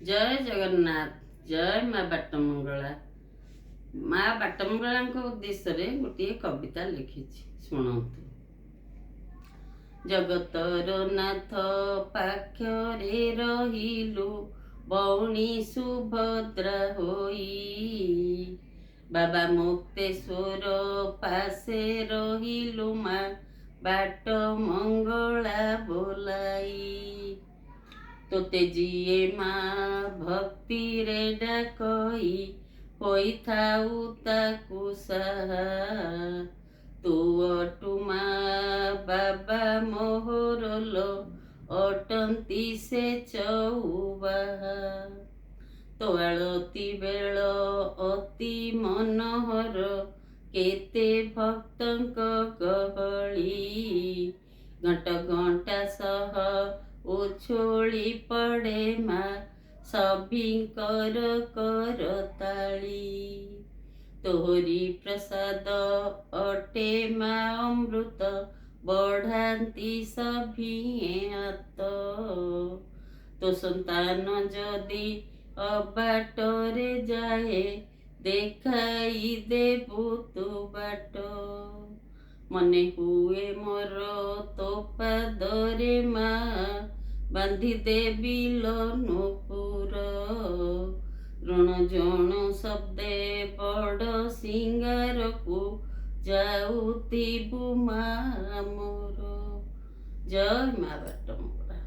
जय जगन्नाथ। जय माँ बाटमंगला। माँ बाटमंगला उद्देश्य रे गोटे कविता लिखी शुणु। जगतर नाथ पाख्ୟରେ रहिलु बौणी सुभद्रा होई, बाबा मुक्तेश्वर पासे रहिलु माँ बाट मंगला बोलाई। तोते जिए माँ भक्ति रे डाकई होइथाउ ताकु साहा, तू अटु माँ बाबा मोहरल अटंती से चौबाहा। तो आळती बेळ अति मनोहर केते भक्तंक गहळी, घंट घंटा सह उछोली पड़े माँ सभिंकर करताली। तोहरी प्रसाद अटे माँ अमृत बढ़ाती सभिए हाथ, तो संतान जदि अबाटरे जाए देखाई देबु तु बाट। मने हुए मोर तो पादरे माँ बांधी देवी नुपुर, ऋण जण शब्दे बड़ सिंगार को जाऊथिबु माँ मोर। जय माँ बाटमंगला।